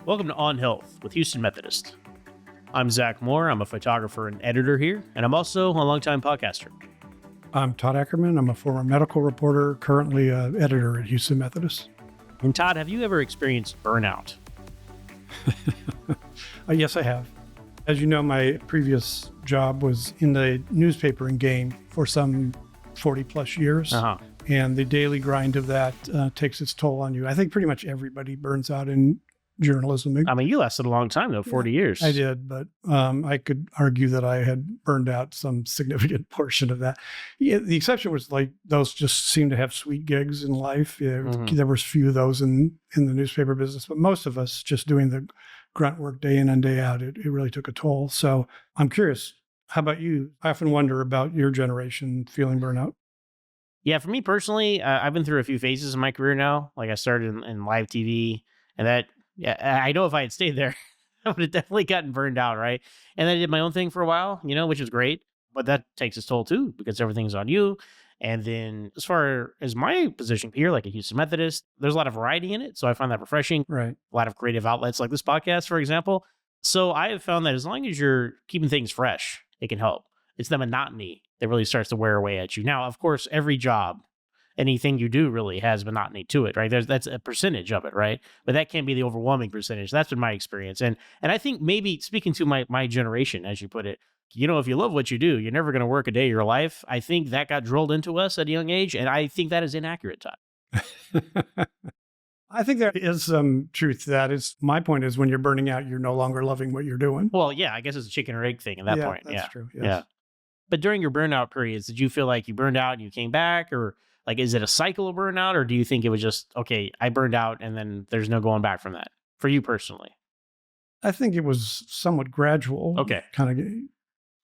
Welcome to On Health with Houston Methodist. I'm Zach Moore. I'm a photographer and editor here, and I'm also a longtime podcaster. I'm Todd Ackerman. I'm a former medical reporter, currently an editor at Houston Methodist. And Todd, have you ever experienced burnout? Yes, I have. As you know, my previous job was in the newspaper and game for some 40 plus years. And the daily grind of that takes its toll on you. I think pretty much everybody burns out in journalism. I mean, you lasted a long time, though, 40 years. I did, but I could argue that I had burned out some significant portion of that. Yeah, the exception was like those just seem to have sweet gigs in life. There was few of those in the newspaper business, but most of us just doing the grunt work day in and day out, it really took a toll. So I'm curious, how about you? I often wonder about your generation feeling burnout. Yeah, for me personally, I've been through a few phases in my career now. Like I started in live TV, and that, yeah, I know if I had stayed there, I would have definitely gotten burned out, right? And then I did my own thing for a while, which is great, but that takes its toll too, because everything's on you. And then as far as my position here, like at Houston Methodist, there's a lot of variety in it. So I find that refreshing. Right. A lot of creative outlets like this podcast, for example. So I have found that as long as you're keeping things fresh, it can help. It's the monotony that really starts to wear away at you. Now, of course, every job, anything you do really has monotony to it, right? That's a percentage of it, right? But that can't be the overwhelming percentage. That's been my experience. And I think maybe speaking to my generation, as you put it, if you love what you do, you're never going to work a day of your life. I think that got drilled into us at a young age. And I think that is inaccurate, Todd. I think there is some truth to that. My point is when you're burning out, you're no longer loving what you're doing. Well, yeah, I guess it's a chicken or egg thing at that point. That's true. Yes. Yeah. But during your burnout periods, did you feel like you burned out and you came back? Or like, is it a cycle of burnout? Or do you think it was just, okay, I burned out and then there's no going back from that for you personally? I think it was somewhat gradual. Okay. Kind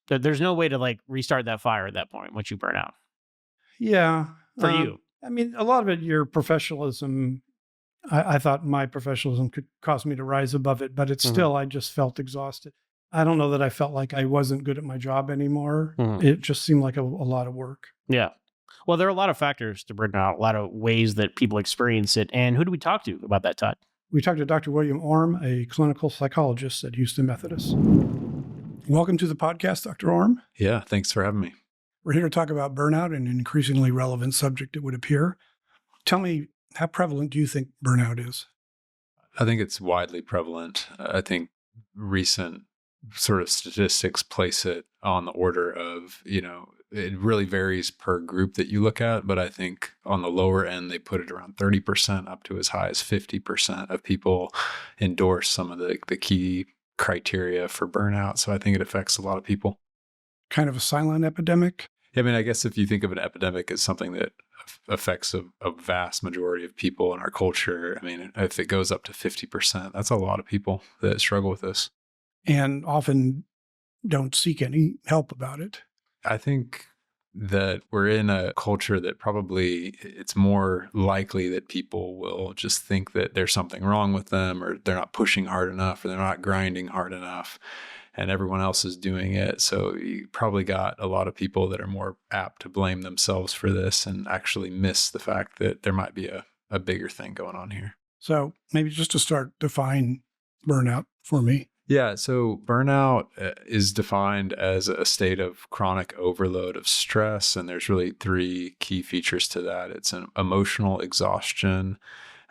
of. There's no way to like restart that fire at that point once you burn out. Yeah. For you. I mean, a lot of it, your professionalism, I thought my professionalism could cause me to rise above it, but it's still, I just felt exhausted. I don't know that I felt like I wasn't good at my job anymore. It just seemed like a lot of work. Yeah. Well, there are a lot of factors to burnout, a lot of ways that people experience it. And who do we talk to about that, Todd? We talked to Dr. William Orme, a clinical psychologist at Houston Methodist. Welcome to the podcast, Dr. Orme. Yeah, thanks for having me. We're here to talk about burnout, an increasingly relevant subject, it would appear. Tell me, how prevalent do you think burnout is? I think it's widely prevalent. I think recent sort of statistics place it on the order of, it really varies per group that you look at, but I think on the lower end, they put it around 30% up to as high as 50% of people endorse some of the key criteria for burnout. So I think it affects a lot of people. Kind of a silent epidemic? I mean, I guess if you think of an epidemic as something that affects a vast majority of people in our culture, I mean, if it goes up to 50%, that's a lot of people that struggle with this. And often don't seek any help about it. I think that we're in a culture that probably it's more likely that people will just think that there's something wrong with them, or they're not pushing hard enough, or they're not grinding hard enough, and everyone else is doing it. So you probably got a lot of people that are more apt to blame themselves for this and actually miss the fact that there might be a bigger thing going on here. So maybe just to start, define burnout for me. Yeah, so burnout is defined as a state of chronic overload of stress, and there's really three key features to that. It's an emotional exhaustion,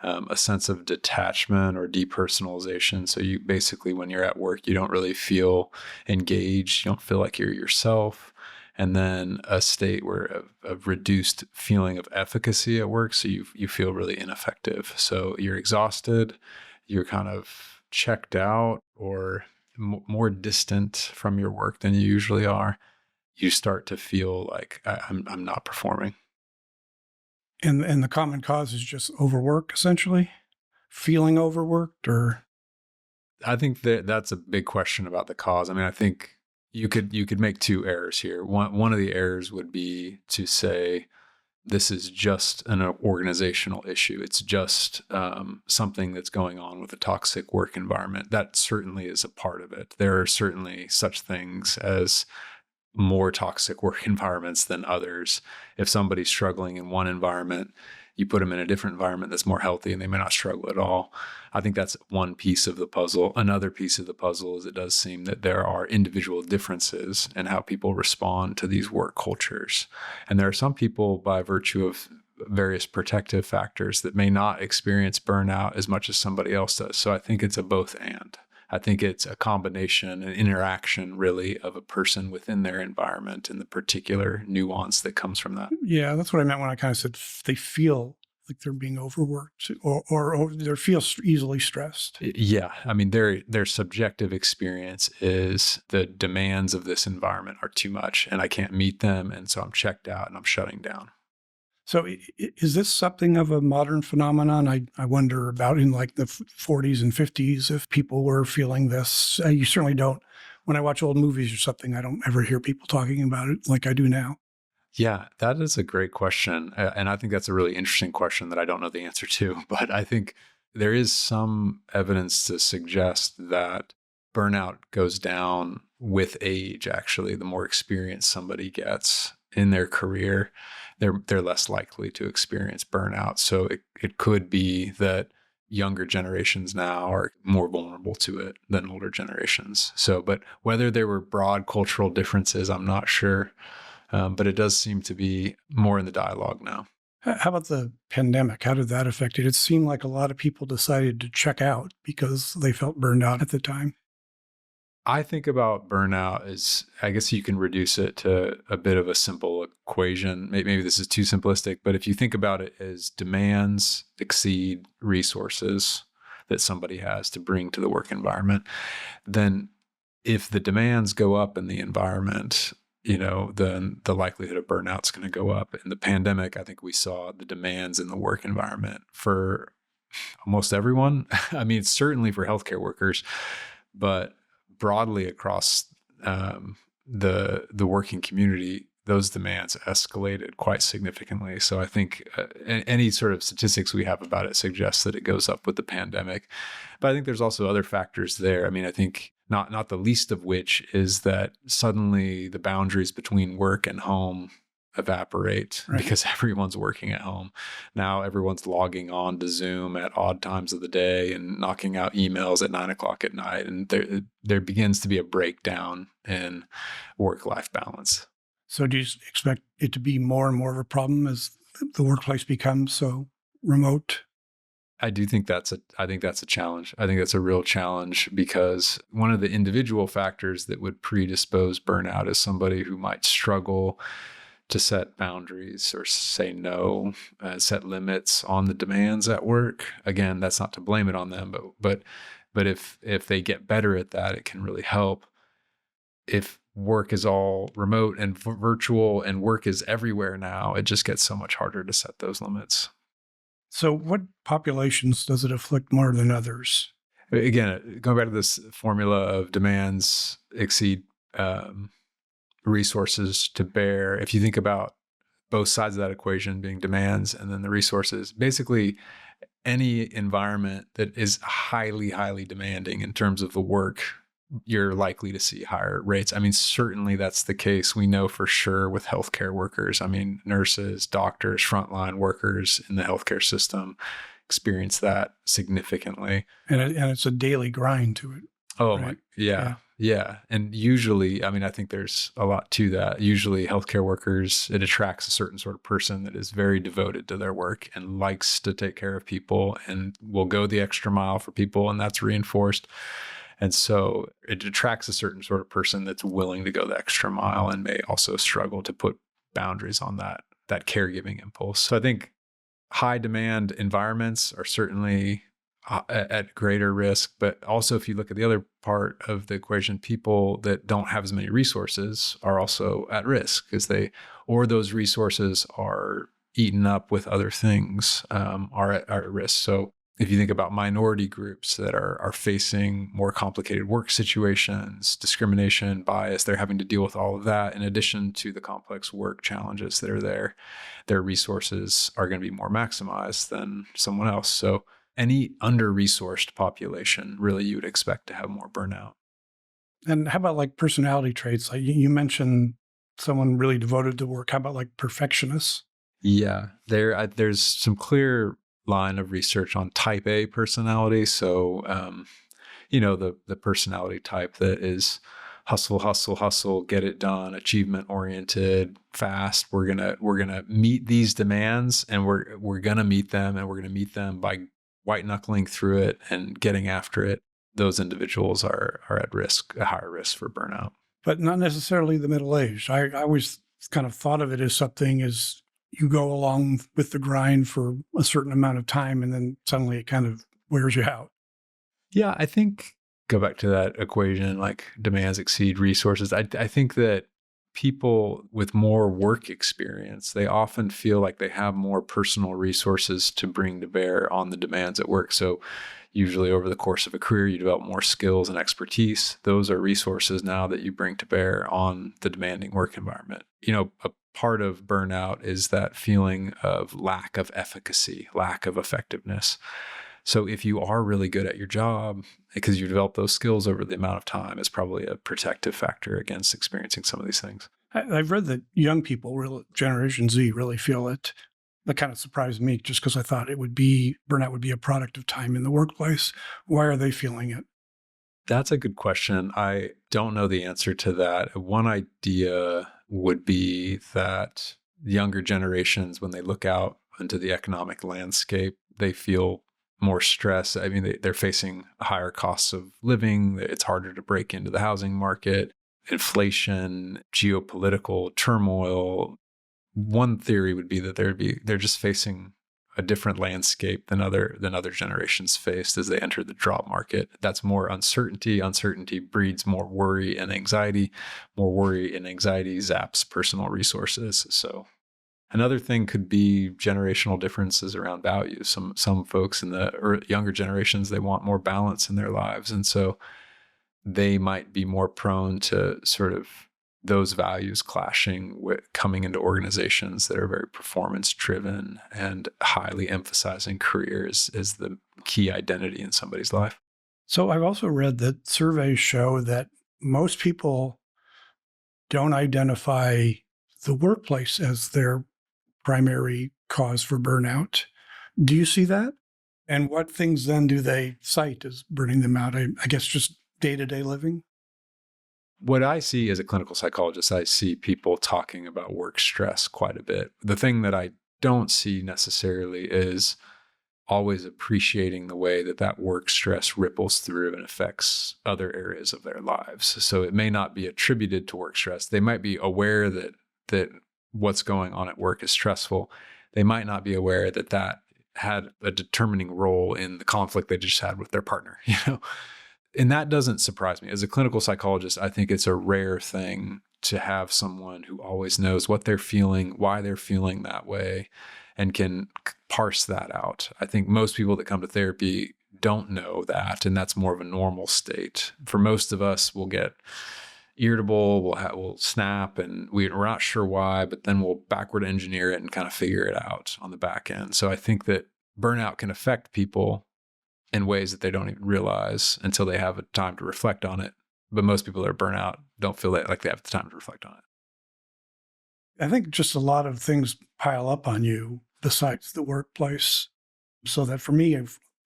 a sense of detachment or depersonalization. So you basically, when you're at work, you don't really feel engaged, you don't feel like you're yourself. And then a state where of reduced feeling of efficacy at work, so you feel really ineffective. So you're exhausted, you're kind of checked out or more distant from your work than you usually are. You start to feel like I'm not performing. And the common cause is just overwork, essentially? Feeling overworked, or? I think that's a big question about the cause. I mean, I think you could make two errors here. One of the errors would be to say, this is just an organizational issue. It's just something that's going on with a toxic work environment. That certainly is a part of it. There are certainly such things as more toxic work environments than others. If somebody's struggling in one environment, You put them in a different environment that's more healthy and they may not struggle at all. I think that's one piece of the puzzle. Another piece of the puzzle is it does seem that there are individual differences in how people respond to these work cultures. And there are some people, by virtue of various protective factors, that may not experience burnout as much as somebody else does. So I think it's a both and. I think it's a combination, an interaction really of a person within their environment and the particular nuance that comes from that. Yeah, that's what I meant when I kind of said they feel like they're being overworked or they feel easily stressed. Yeah. I mean, their subjective experience is the demands of this environment are too much and I can't meet them. And so I'm checked out and I'm shutting down. So is this something of a modern phenomenon? I wonder about in like the 40s and 50s if people were feeling this. You certainly don't. When I watch old movies or something, I don't ever hear people talking about it like I do now. Yeah, that is a great question. And I think that's a really interesting question that I don't know the answer to. But I think there is some evidence to suggest that burnout goes down with age, actually. The more experience somebody gets in their career, they're less likely to experience burnout. So it could be that younger generations now are more vulnerable to it than older generations. So, but whether there were broad cultural differences, I'm not sure. But it does seem to be more in the dialogue now. How about the pandemic? How did that affect it? It seemed like a lot of people decided to check out because they felt burned out at the time. I think about burnout as, I guess you can reduce it to a bit of a simple equation. Maybe this is too simplistic, but if you think about it as demands exceed resources that somebody has to bring to the work environment, then if the demands go up in the environment, then the likelihood of burnout is going to go up. In the pandemic, I think we saw the demands in the work environment for almost everyone. I mean, certainly for healthcare workers, but broadly across the working community, those demands escalated quite significantly. So I think any sort of statistics we have about it suggests that it goes up with the pandemic. But I think there's also other factors there. I mean, I think not the least of which is that suddenly the boundaries between work and home evaporate because everyone's working at home. Now everyone's logging on to Zoom at odd times of the day and knocking out emails at 9:00 at night. And there begins to be a breakdown in work-life balance. So do you expect it to be more and more of a problem as the workplace becomes so remote? I think that's a challenge. I think that's a real challenge because one of the individual factors that would predispose burnout is somebody who might struggle to set boundaries or say no, set limits on the demands at work. Again, that's not to blame it on them, but if they get better at that, it can really help. If work is all remote and virtual and work is everywhere now, it just gets so much harder to set those limits. So what populations does it afflict more than others? Again, going back to this formula of demands exceed resources to bear. If you think about both sides of that equation being demands and then the resources, basically any environment that is highly, highly demanding in terms of the work, you're likely to see higher rates. I mean, certainly that's the case. We know for sure with healthcare workers. I mean, nurses, doctors, frontline workers in the healthcare system experience that significantly. And it's a daily grind to it. Oh, right? Yeah. And usually, I mean, I think there's a lot to that. Usually healthcare workers, it attracts a certain sort of person that is very devoted to their work and likes to take care of people and will go the extra mile for people. And that's reinforced. And so it attracts a certain sort of person that's willing to go the extra mile and may also struggle to put boundaries on that caregiving impulse. So I think high demand environments are certainly at greater risk. But also, if you look at the other part of the equation, people that don't have as many resources are also at risk because those resources are eaten up with other things, are at risk. So if you think about minority groups that are facing more complicated work situations, discrimination, bias, they're having to deal with all of that in addition to the complex work challenges that are there. Their resources are going to be more maximized than someone else. So any under-resourced population, really, you would expect to have more burnout. And how about like personality traits? Like you mentioned someone really devoted to work. How about like perfectionists? Yeah, there's some clear line of research on type A personality. So, the personality type that is hustle, hustle, hustle, get it done, achievement oriented, fast. We're gonna meet these demands, and we're gonna meet them, and we're gonna meet them by white knuckling through it and getting after it. Those individuals are at risk, a higher risk for burnout. But not necessarily the middle-aged. I always kind of thought of it as something as you go along with the grind for a certain amount of time, and then suddenly it kind of wears you out. Yeah, I think go back to that equation, like demands exceed resources. I think that people with more work experience, they often feel like they have more personal resources to bring to bear on the demands at work. So usually over the course of a career, you develop more skills and expertise. Those are resources now that you bring to bear on the demanding work environment. A part of burnout is that feeling of lack of efficacy, lack of effectiveness. So if you are really good at your job, because you develop those skills over the amount of time, it's probably a protective factor against experiencing some of these things. I've read that young people, Generation Z, really feel it. That kind of surprised me just because I thought burnout would be a product of time in the workplace. Why are they feeling it? That's a good question. I don't know the answer to that. One idea would be that younger generations, when they look out into the economic landscape, they feel more stress. I mean, they're facing higher costs of living. It's harder to break into the housing market, inflation, geopolitical turmoil. One theory would be that they're just facing a different landscape than other generations faced as they enter the job market. That's more uncertainty. Uncertainty breeds more worry and anxiety. More worry and anxiety zaps personal resources. So another thing could be generational differences around values. Some folks in the younger generations, they want more balance in their lives. And so they might be more prone to sort of those values clashing with coming into organizations that are very performance driven and highly emphasizing careers as the key identity in somebody's life. So I've also read that surveys show that most people don't identify the workplace as their primary cause for burnout. Do you see that? And what things then do they cite as burning them out? I guess just day-to-day living? What I see as a clinical psychologist, I see people talking about work stress quite a bit. The thing that I don't see necessarily is always appreciating the way that work stress ripples through and affects other areas of their lives. So it may not be attributed to work stress. They might be aware that what's going on at work is stressful. They might not be aware that had a determining role in the conflict they just had with their partner, And that doesn't surprise me. As a clinical psychologist, I think it's a rare thing to have someone who always knows what they're feeling, why they're feeling that way, and can parse that out. I think most people that come to therapy don't know that, and that's more of a normal state. For most of us, we'll get irritable, we'll snap, and we're not sure why, but then we'll backward engineer it and kind of figure it out on the back end. So I think that burnout can affect people in ways that they don't even realize until they have a time to reflect on it. But most people that are burnout don't feel like they have the time to reflect on it. I think just a lot of things pile up on you besides the workplace. So that for me,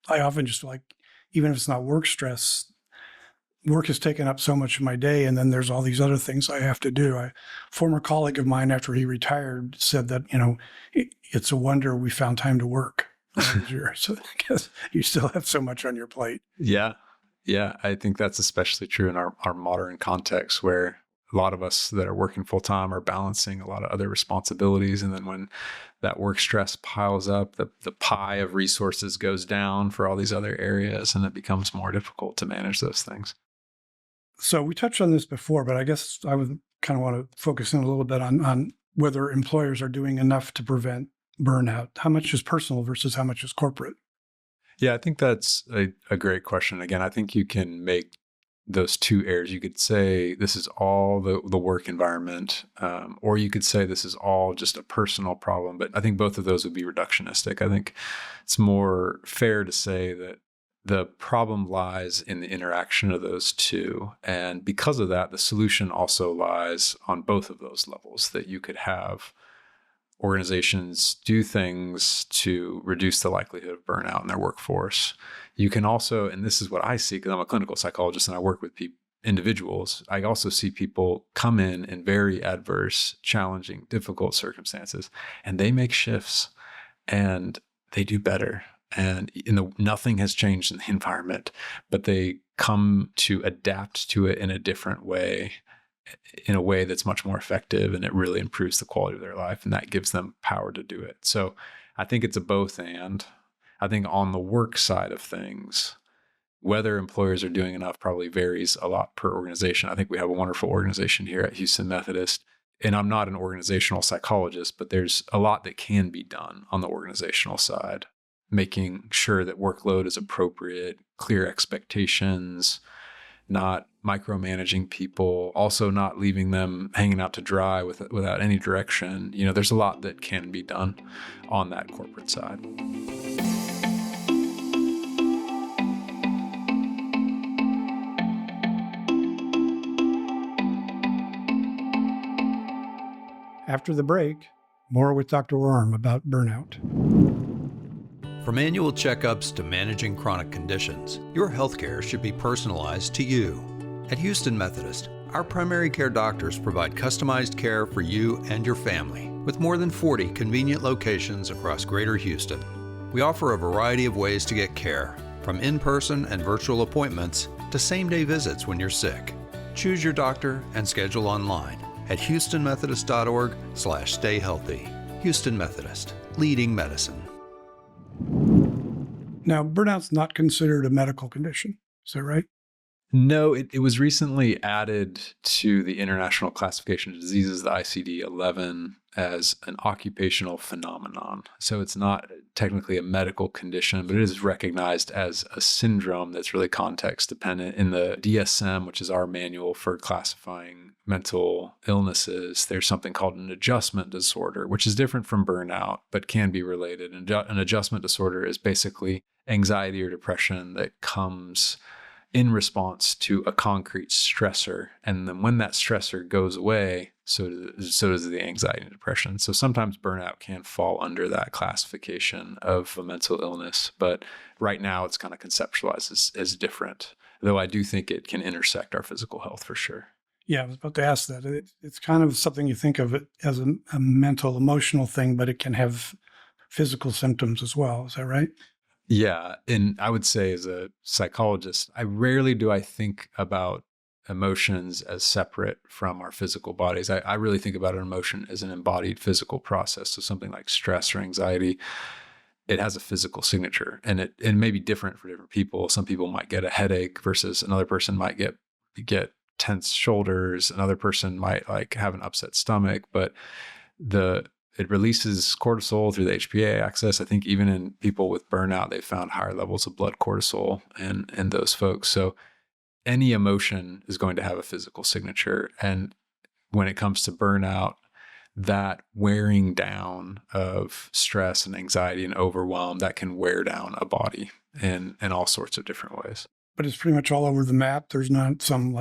I often just feel like, even if it's not work stress, work has taken up so much of my day, and then there's all these other things I have to do. A former colleague of mine, after he retired, said that, it's a wonder we found time to work. So I guess you still have so much on your plate. Yeah. I think that's especially true in our modern context, where a lot of us that are working full time are balancing a lot of other responsibilities. And then when that work stress piles up, the pie of resources goes down for all these other areas, and it becomes more difficult to manage those things. So we touched on this before, but I guess I would kind of want to focus in a little bit on whether employers are doing enough to prevent burnout. How much is personal versus how much is corporate? Yeah, I think that's a great question. Again, I think you can make those two areas. You could say this is all the work environment, or you could say this is all just a personal problem. But I think both of those would be reductionistic. I think it's more fair to say that the problem lies in the interaction of those two. And because of that, the solution also lies on both of those levels, that you could have organizations do things to reduce the likelihood of burnout in their workforce. You can also, and this is what I see because I'm a clinical psychologist and I work with individuals, I also see people come in very adverse, challenging, difficult circumstances, and they make shifts and they do better. And nothing has changed in the environment, but they come to adapt to it in a different way, in a way that's much more effective, and it really improves the quality of their life, and that gives them power to do it. So I think it's a both and. I think on the work side of things, whether employers are doing enough probably varies a lot per organization. I think we have a wonderful organization here at Houston Methodist, and I'm not an organizational psychologist, but there's a lot that can be done on the organizational side, making sure that workload is appropriate, clear expectations, not micromanaging people, also not leaving them hanging out to dry without any direction. There's a lot that can be done on that corporate side. After the break, more with Dr. Orme about burnout. From annual checkups to managing chronic conditions, your healthcare should be personalized to you. At Houston Methodist, our primary care doctors provide customized care for you and your family, with more than 40 convenient locations across Greater Houston. We offer a variety of ways to get care, from in-person and virtual appointments to same-day visits when you're sick. Choose your doctor and schedule online at houstonmethodist.org/stayhealthy. Houston Methodist, leading medicine. Now, burnout's not considered a medical condition. Is that right? No, it was recently added to the International Classification of Diseases, the ICD-11, as an occupational phenomenon. So it's not technically a medical condition, but it is recognized as a syndrome that's really context dependent. In the DSM, which is our manual for classifying mental illnesses, there's something called an adjustment disorder, which is different from burnout, but can be related. And an adjustment disorder is basically anxiety or depression that comes in response to a concrete stressor. And then when that stressor goes away, so does the anxiety and depression. So sometimes burnout can fall under that classification of a mental illness. But right now it's kind of conceptualized as different, though I do think it can intersect our physical health for sure. Yeah, I was about to ask that. It's kind of something you think of it as a mental, emotional thing, but it can have physical symptoms as well. Is that right? Yeah. And I would say as a psychologist, I rarely do I think about emotions as separate from our physical bodies. I really think about an emotion as an embodied physical process. So something like stress or anxiety, it has a physical signature, and it may be different for different people. Some people might get a headache versus another person might get tense shoulders. Another person might have an upset stomach, but it releases cortisol through the HPA axis. I think even in people with burnout, they found higher levels of blood cortisol in those folks. So any emotion is going to have a physical signature. And when it comes to burnout, that wearing down of stress and anxiety and overwhelm, that can wear down a body in all sorts of different ways. But it's pretty much all over the map. There's not some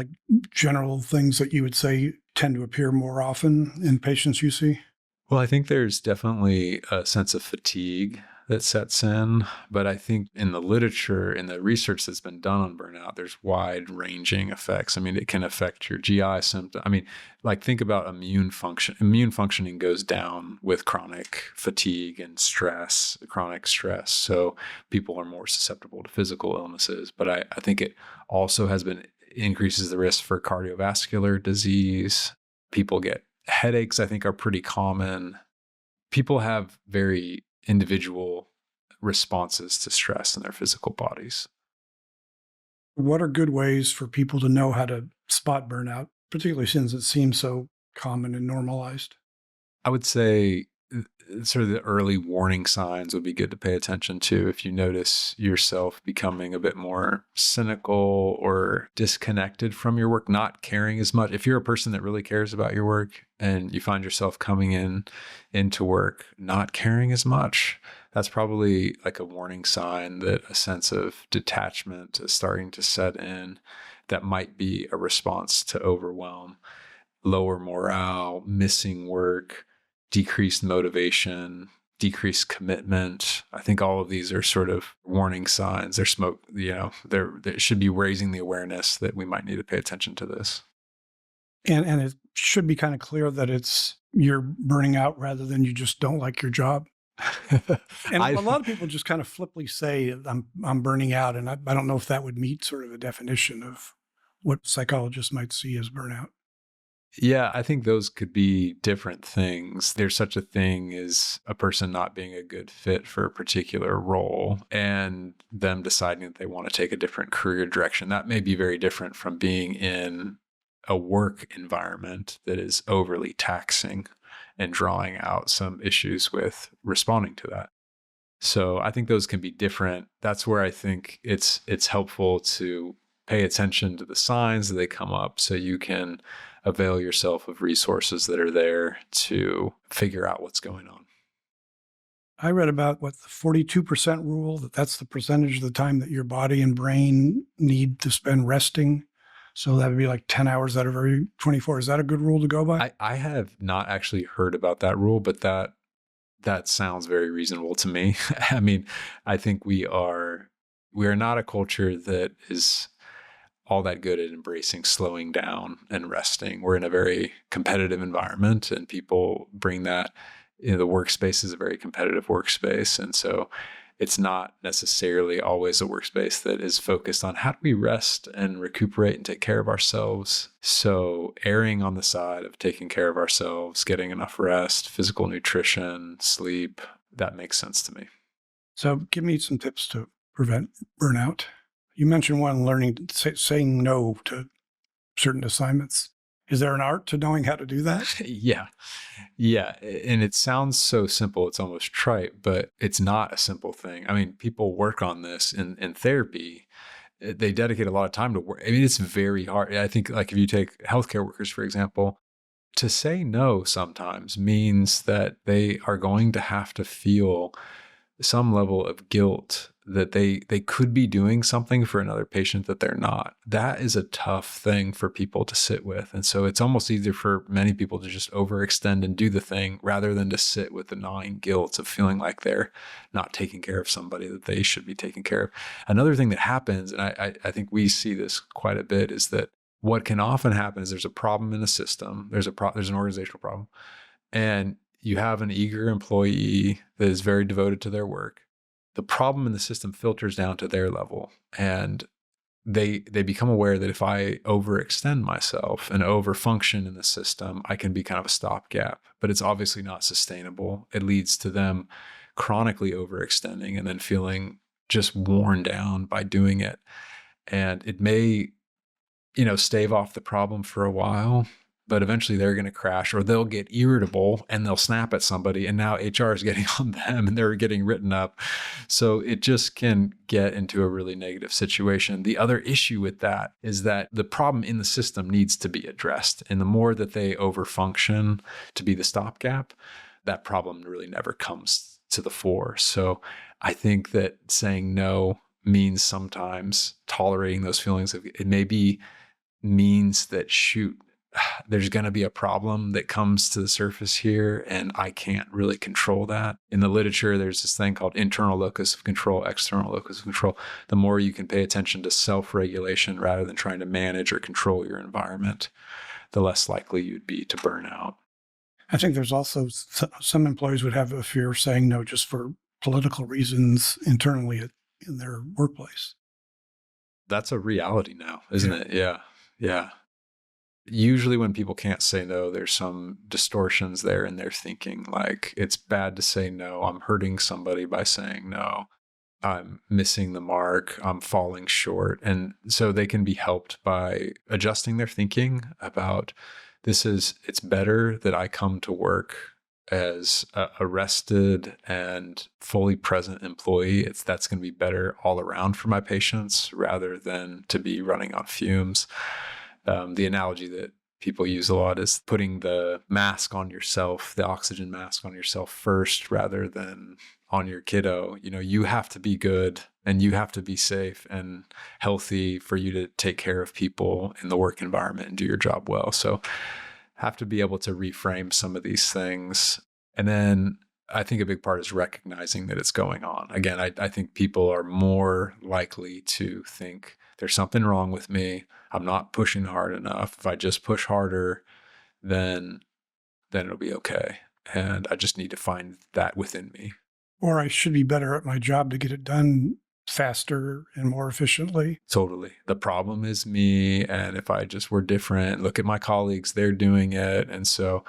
general things that you would say tend to appear more often in patients you see? Well, I think there's definitely a sense of fatigue that sets in, but I think in the literature, in the research that's been done on burnout, there's wide-ranging effects. I mean, it can affect your GI symptoms. I mean, think about immune function. Immune functioning goes down with chronic fatigue and stress, chronic stress. So people are more susceptible to physical illnesses, but I think it also increases the risk for cardiovascular disease. People get headaches, I think, are pretty common. People have very individual responses to stress in their physical bodies. What are good ways for people to know how to spot burnout, particularly since it seems so common and normalized? I would say sort of the early warning signs would be good to pay attention to. If you notice yourself becoming a bit more cynical or disconnected from your work, not caring as much. If you're a person that really cares about your work and you find yourself coming into work not caring as much, that's probably a warning sign that a sense of detachment is starting to set in. That might be a response to overwhelm, lower morale, missing work, decreased motivation, decreased commitment. I think all of these are sort of warning signs. They're they should be raising the awareness that we might need to pay attention to this. And it should be kind of clear that you're burning out rather than you just don't like your job. And a lot of people just kind of flippantly say, I'm burning out. And I don't know if that would meet sort of a definition of what psychologists might see as burnout. Yeah, I think those could be different things. There's such a thing as a person not being a good fit for a particular role and them deciding that they want to take a different career direction. That may be very different from being in a work environment that is overly taxing and drawing out some issues with responding to that. So I think those can be different. That's where I think it's helpful to pay attention to the signs that they come up so you can avail yourself of resources that are there to figure out what's going on. I read about the 42% rule, that's the percentage of the time that your body and brain need to spend resting. So that would be like 10 hours out of every 24. Is that a good rule to go by? I have not actually heard about that rule, but that sounds very reasonable to me. I mean, I think we are not a culture that is all that good at embracing slowing down and resting. We're in a very competitive environment, and people bring that. The workspace is a very competitive workspace. And so it's not necessarily always a workspace that is focused on how do we rest and recuperate and take care of ourselves. So erring on the side of taking care of ourselves, getting enough rest, physical nutrition, sleep, that makes sense to me. So give me some tips to prevent burnout. You mentioned one, learning, saying no to certain assignments. Is there an art to knowing how to do that? Yeah. And it sounds so simple. It's almost trite, but it's not a simple thing. I mean, people work on this in therapy. They dedicate a lot of time to work. I mean, it's very hard. I think like if you take healthcare workers, for example, to say no sometimes means that they are going to have to feel some level of guilt that they could be doing something for another patient that they're not. That is a tough thing for people to sit with. And so it's almost easier for many people to just overextend and do the thing rather than to sit with the gnawing guilt of feeling like they're not taking care of somebody that they should be taking care of. Another thing that happens, and I think we see this quite a bit, is that what can often happen is there's a problem in a system. There's an organizational problem. And you have an eager employee that is very devoted to their work. The problem in the system filters down to their level, and they become aware that if I overextend myself and overfunction in the system, I can be kind of a stopgap, but it's obviously not sustainable. It leads to them chronically overextending and then feeling just worn down by doing it. And it may, stave off the problem for a while, but eventually they're going to crash, or they'll get irritable and they'll snap at somebody, and now HR is getting on them and they're getting written up. So it just can get into a really negative situation. The other issue with that is that the problem in the system needs to be addressed. And the more that they overfunction to be the stopgap, that problem really never comes to the fore. So I think that saying no means sometimes tolerating those feelings. It maybe means that, there's going to be a problem that comes to the surface here, and I can't really control that. In the literature, there's this thing called internal locus of control, external locus of control. The more you can pay attention to self-regulation rather than trying to manage or control your environment, the less likely you'd be to burn out. I think there's also some employees would have a fear of saying no just for political reasons internally in their workplace. That's a reality now, isn't it? Yeah. Usually when people can't say no, there's some distortions there in their thinking, like it's bad to say no. I'm hurting somebody by saying no. I'm missing the mark. I'm falling short. And so they can be helped by adjusting their thinking about it's better that I come to work as a rested and fully present employee. That's going to be better all around for my patients rather than to be running on fumes. The analogy that people use a lot is putting the mask on yourself, the oxygen mask on yourself first rather than on your kiddo. You have to be good and you have to be safe and healthy for you to take care of people in the work environment and do your job well. So have to be able to reframe some of these things. And then I think a big part is recognizing that it's going on. Again, I think people are more likely to think there's something wrong with me. I'm not pushing hard enough. If I just push harder, then it'll be okay. And I just need to find that within me. Or I should be better at my job to get it done faster and more efficiently. Totally. The problem is me. And if I just were different, look at my colleagues, they're doing it. And so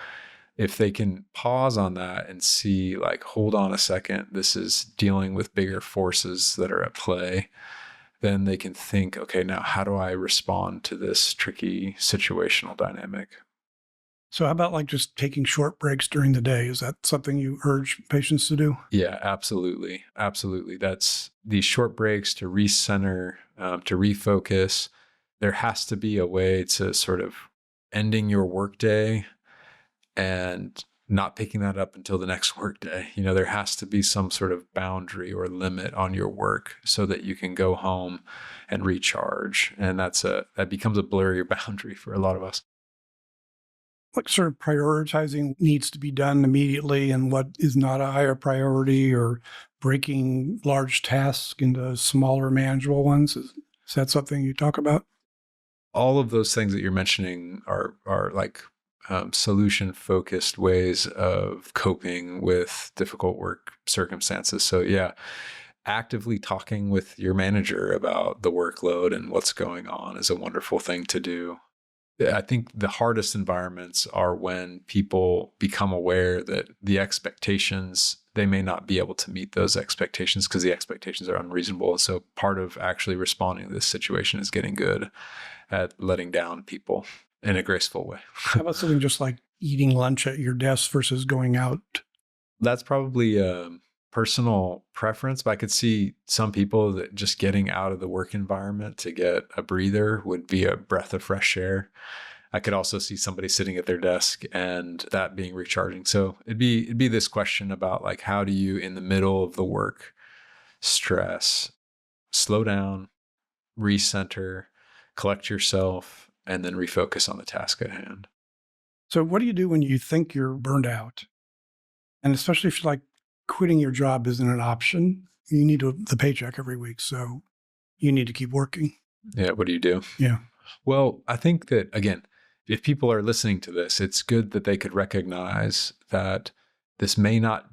if they can pause on that and see, like, hold on a second, this is dealing with bigger forces that are at play, then they can think, okay, now how do I respond to this tricky situational dynamic? So how about like just taking short breaks during the day? Is that something you urge patients to do? Yeah, absolutely. Absolutely. That's these short breaks to recenter, to refocus. There has to be a way to sort of ending your workday and not picking that up until the next workday. There has to be some sort of boundary or limit on your work so that you can go home and recharge. And that becomes a blurry boundary for a lot of us. What sort of prioritizing needs to be done immediately and what is not a higher priority, or breaking large tasks into smaller manageable ones? Is that something you talk about? All of those things that you're mentioning are like solution-focused ways of coping with difficult work circumstances. So yeah, actively talking with your manager about the workload and what's going on is a wonderful thing to do. I think the hardest environments are when people become aware that the expectations, they may not be able to meet those expectations because the expectations are unreasonable. So part of actually responding to this situation is getting good at letting down people in a graceful way. How about something just like eating lunch at your desk versus going out? That's probably a personal preference, but I could see some people that just getting out of the work environment to get a breather would be a breath of fresh air. I could also see somebody sitting at their desk and that being recharging. So it'd be this question about, like, how do you, in the middle of the work stress, slow down, recenter, collect yourself, and then refocus on the task at hand. So what do you do when you think you're burned out? And especially if you're like, quitting your job isn't an option. You need the paycheck every week, so you need to keep working. Yeah, what do you do? Yeah. Well, I think that, again, if people are listening to this, it's good that they could recognize that this may not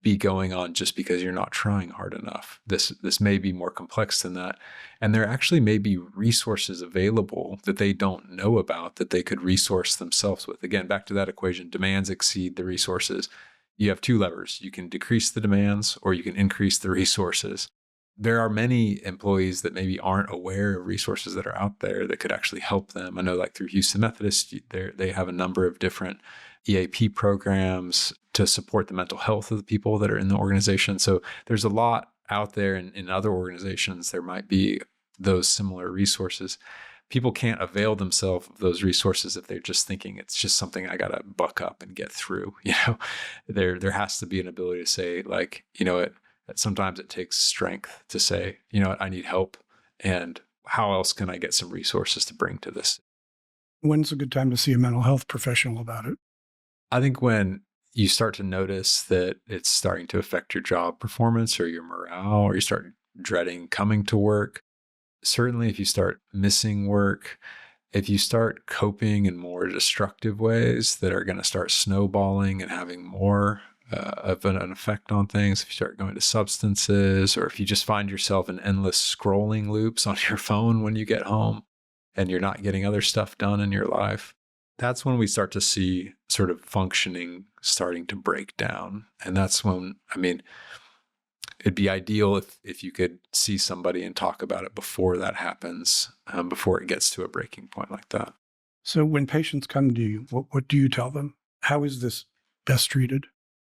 be going on just because you're not trying hard enough. This may be more complex than that. And there actually may be resources available that they don't know about that they could resource themselves with. Again, back to that equation, demands exceed the resources. You have two levers. You can decrease the demands or you can increase the resources. There are many employees that maybe aren't aware of resources that are out there that could actually help them. I know, like through Houston Methodist, they have a number of different EAP programs to support the mental health of the people that are in the organization. So there's a lot out there in other organizations. There might be those similar resources. People can't avail themselves of those resources if they're just thinking it's just something I got to buck up and get through. There has to be an ability to say, like, that sometimes it takes strength to say, I need help, and how else can I get some resources to bring to this? When's a good time to see a mental health professional about it? I think when you start to notice that it's starting to affect your job performance or your morale, or you start dreading coming to work. Certainly if you start missing work, if you start coping in more destructive ways that are going to start snowballing and having more of an effect on things, if you start going to substances, or if you just find yourself in endless scrolling loops on your phone when you get home and you're not getting other stuff done in your life, that's when we start to see sort of functioning starting to break down. And that's when, it'd be ideal if you could see somebody and talk about it before that happens, before it gets to a breaking point like that. So when patients come to you, what do you tell them? How is this best treated?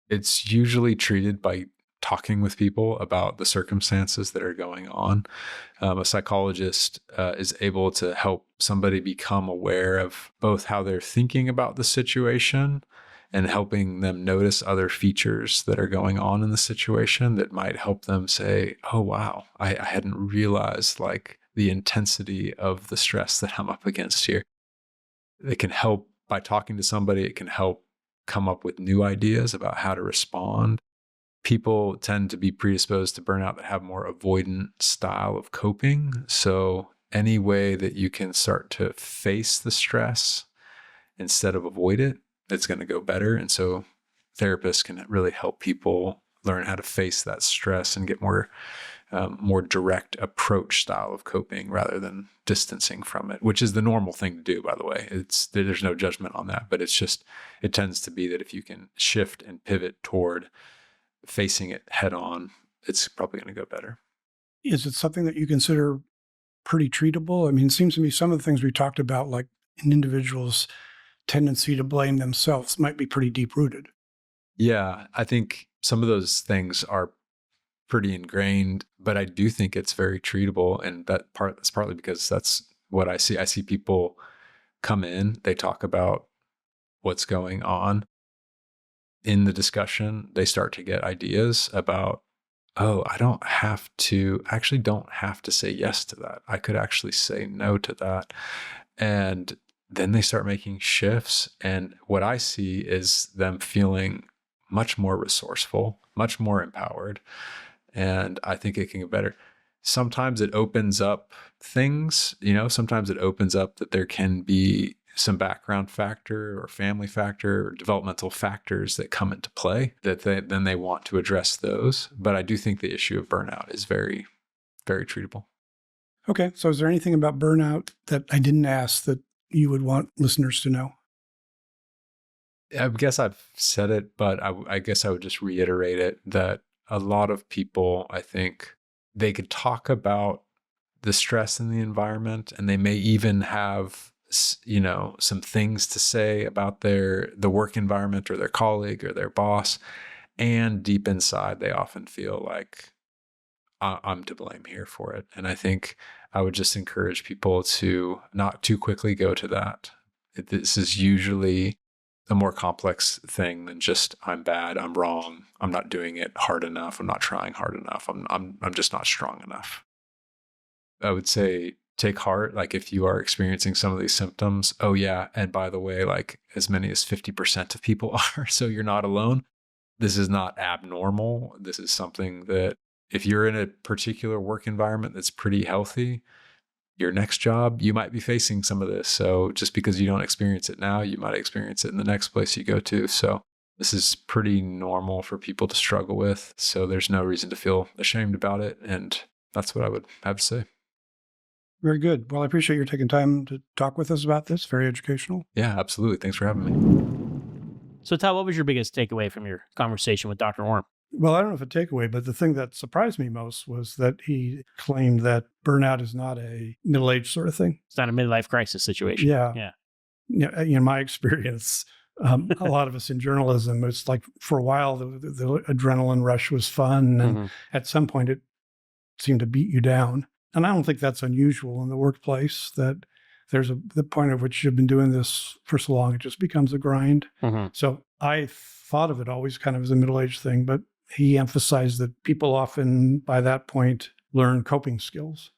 It's usually treated by talking with people about the circumstances that are going on. A psychologist is able to help somebody become aware of both how they're thinking about the situation and helping them notice other features that are going on in the situation that might help them say, oh, wow, I hadn't realized like the intensity of the stress that I'm up against here. It can help by talking to somebody. It can help come up with new ideas about how to respond. People tend to be predisposed to burnout that have more avoidant style of coping. So any way that you can start to face the stress instead of avoid it, it's going to go better. And so therapists can really help people learn how to face that stress and get more direct approach style of coping rather than distancing from it, which is the normal thing to do, by the way. There's no judgment on that, but it tends to be that if you can shift and pivot toward facing it head on, it's probably going to go better. Is it something that you consider pretty treatable? I mean, it seems to me some of the things we talked about, like an individual's tendency to blame themselves, might be pretty deep rooted. Yeah, I think some of those things are pretty ingrained, but I do think it's very treatable. And that's partly because that's what I see. I see people come in, they talk about what's going on. In the discussion, they start to get ideas about, oh, I don't have to say yes to that. I could actually say no to that. And then they start making shifts. And what I see is them feeling much more resourceful, much more empowered. And I think it can get better. Sometimes it opens up things, sometimes it opens up that there can be some background factor or family factor or developmental factors that come into play that then they want to address those. But I do think the issue of burnout is very, very treatable. Okay. So is there anything about burnout that I didn't ask that you would want listeners to know? I guess I've said it, but I guess I would just reiterate it, that a lot of people, I think, they could talk about the stress in the environment, and they may even have some things to say about the work environment or their colleague or their boss. And deep inside, they often feel like I'm to blame here for it. And I think I would just encourage people to not too quickly go to that. This is usually a more complex thing than just I'm bad, I'm wrong, I'm not doing it hard enough, I'm not trying hard enough, I'm just not strong enough. I would say take heart, like if you are experiencing some of these symptoms, oh yeah, and by the way, like as many as 50% of people are, so you're not alone. This is not abnormal. This is something that if you're in a particular work environment that's pretty healthy, your next job, you might be facing some of this. So just because you don't experience it now, you might experience it in the next place you go to. So this is pretty normal for people to struggle with. So there's no reason to feel ashamed about it. And that's what I would have to say. Very good. Well, I appreciate you taking time to talk with us about this. Very educational. Yeah, absolutely. Thanks for having me. So Todd, what was your biggest takeaway from your conversation with Dr. Orme? Well, I don't know if a takeaway, but the thing that surprised me most was that he claimed that burnout is not a middle-aged sort of thing. It's not a midlife crisis situation. Yeah. In my experience, a lot of us in journalism, it's like for a while, the adrenaline rush was fun. And at some point, it seemed to beat you down. And I don't think that's unusual in the workplace, that there's the point at which you've been doing this for so long, it just becomes a grind. So I thought of it always kind of as a middle-aged thing, but he emphasized that people often by that point learn coping skills.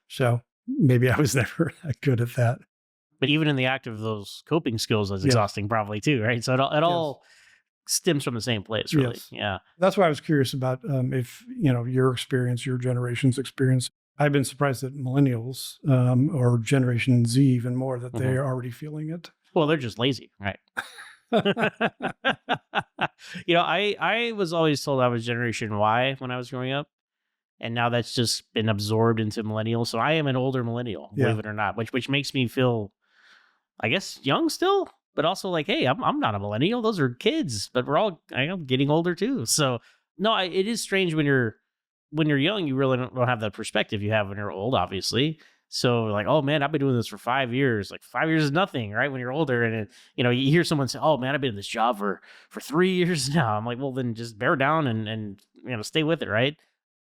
So maybe I was never that good at that. But even in the act of those coping skills, that's exhausting probably too, right? So it all stems from the same place, really. Yes. Yeah. That's why I was curious about if, your experience, your generation's experience. I've been surprised that millennials or Generation Z even more, that they are already feeling it. Well, they're just lazy, right? I was always told I was Generation Y when I was growing up, and now that's just been absorbed into millennials. So I am an older millennial, believe it or not, which makes me feel, I guess, young still, but also like, hey, I'm not a millennial. Those are kids, but we're all getting older too. So no, it is strange when you're young, you really don't have that perspective you have when you're old, obviously. So like, oh man, I've been doing this for 5 years. Like 5 years is nothing, right? When you're older, and you hear someone say, oh man, I've been in this job for 3 years now. I'm like, well then just bear down and stay with it, right?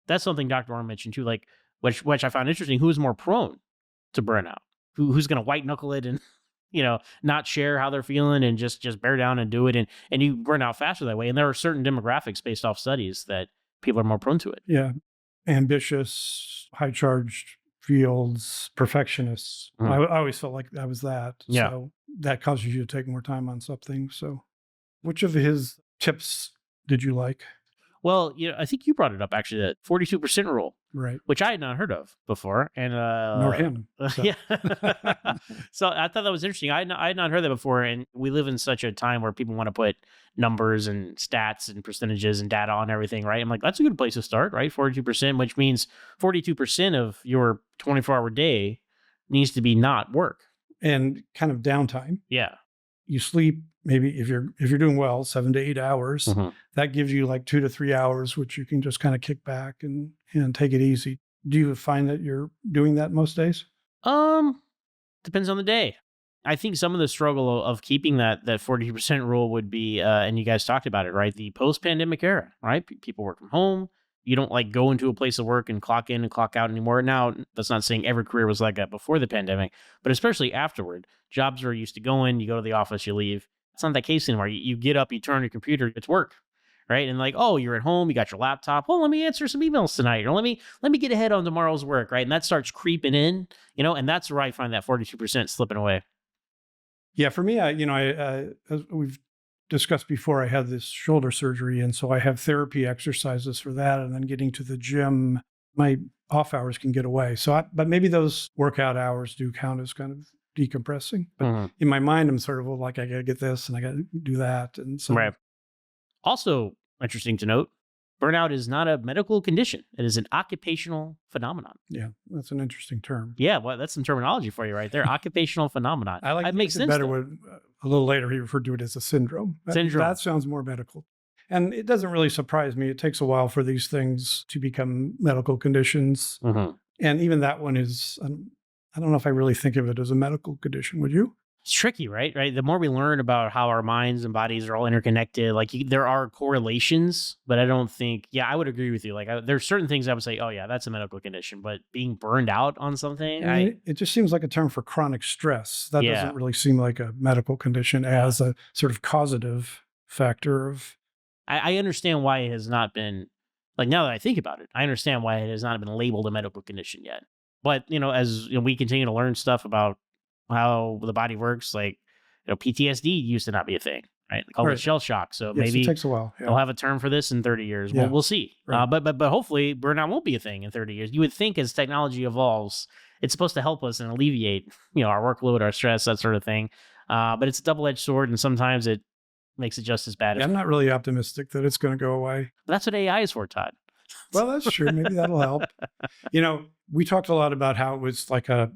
That's something Dr. Orme mentioned too, like which I found interesting. Who is more prone to burnout? Who's going to white knuckle it and not share how they're feeling and just bear down and do it, and you burn out faster that way. And there are certain demographics based off studies that people are more prone to it. Yeah. Ambitious, high-charged fields, perfectionists. I always felt like I was that. Yeah. So that causes you to take more time on something. So Which of his tips did you like? Well, I think you brought it up actually, that 42% rule, Right. which I had not heard of before. And Nor him. So. Yeah. So I thought that was interesting. I had not heard that before. And we live in such a time where people want to put numbers and stats and percentages and data on everything, right? I'm like, that's a good place to start, right? 42%, which means 42% of your 24-hour day needs to be not work. And kind of downtime. Yeah. You sleep maybe if you're doing well 7 to 8 hours. Mm-hmm. That gives you like 2 to 3 hours, which you can just kind of kick back and take it easy. Do you find that you're doing that most days? Depends on the day. I think some of the struggle of keeping that 40% rule would be, and you guys talked about it, right? The post-pandemic era, right? People work from home. You don't like go into a place of work and clock in and clock out anymore. Now, that's not saying every career was like that before the pandemic, but especially afterward, jobs are used to going, you go to the office, you leave. It's not that case anymore. You get up, you turn on your computer, it's work, right? And like, oh, you're at home, you got your laptop. Well, let me answer some emails tonight, or let me get ahead on tomorrow's work, right? And that starts creeping in, and that's where I find that 42% slipping away. Yeah, for me, as we've discussed before, I had this shoulder surgery, and so I have therapy exercises for that, and then getting to the gym, my off hours can get away. But maybe those workout hours do count as kind of decompressing. But in my mind, I'm sort of like, I got to get this and I got to do that, and so right. Also, interesting to note, burnout is not a medical condition. It is an occupational phenomenon. Yeah, that's an interesting term. Yeah, well, that's some terminology for you right there. Occupational phenomenon. I like it makes sense better when a little later he referred to it as a syndrome. That sounds more medical. And it doesn't really surprise me. It takes a while for these things to become medical conditions. Mm-hmm. And even that one is, I don't know if I really think of it as a medical condition. Would you? It's tricky, right? The more we learn about how our minds and bodies are all interconnected, like there are correlations, but I don't think, I would agree with you. Like there's certain things I would say, oh yeah, that's a medical condition, but being burned out on something, it just seems like a term for chronic stress. That doesn't really seem like a medical condition as a sort of causative factor of. I understand why it has not been, like now that I think about it, I understand why it has not been labeled a medical condition yet. But, as we continue to learn stuff about how the body works, like, PTSD used to not be a thing, right? They call it shell shock. So maybe it takes a while. Yeah. They'll have a term for this in 30 years. Yeah. We'll see. Right. But hopefully burnout won't be a thing in 30 years. You would think as technology evolves, it's supposed to help us and alleviate, our workload, our stress, that sort of thing. But it's a double-edged sword, and sometimes it makes it just as bad. I'm not really optimistic that it's going to go away. But that's what AI is for, Todd. Well, that's true. Maybe that'll help. We talked a lot about how it was like a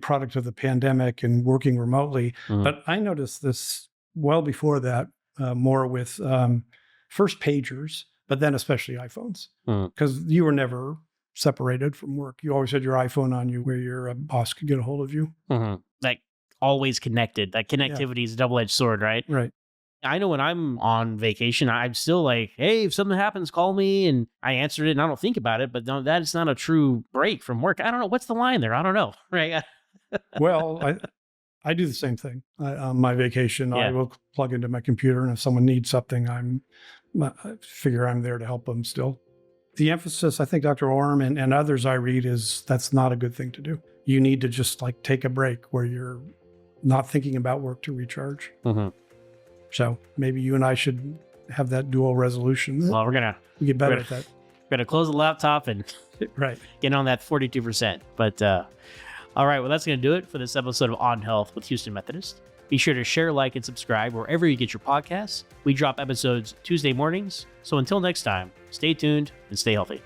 product of the pandemic and working remotely. Mm-hmm. But I noticed this well before that, more with first pagers, but then especially iPhones, because you were never separated from work. You always had your iPhone on you where your boss could get a hold of you. Mm-hmm. Like always connected. That connectivity is a double-edged sword, right? Right. I know when I'm on vacation, I'm still like, hey, if something happens, call me. And I answered it and I don't think about it, but no, that is not a true break from work. I don't know. What's the line there? I don't know. Right. Well, I do the same thing. On my vacation, I will plug into my computer. And if someone needs something, I figure I'm there to help them still. The emphasis, I think Dr. Orme and others I read is that's not a good thing to do. You need to just like take a break where you're not thinking about work to recharge. Mm-hmm. So maybe you and I should have that dual resolution. Well, we get better at that. We're going to close the laptop and get on that 42%. But all right, well, that's going to do it for this episode of On Health with Houston Methodist. Be sure to share, like, and subscribe wherever you get your podcasts. We drop episodes Tuesday mornings. So until next time, stay tuned and stay healthy.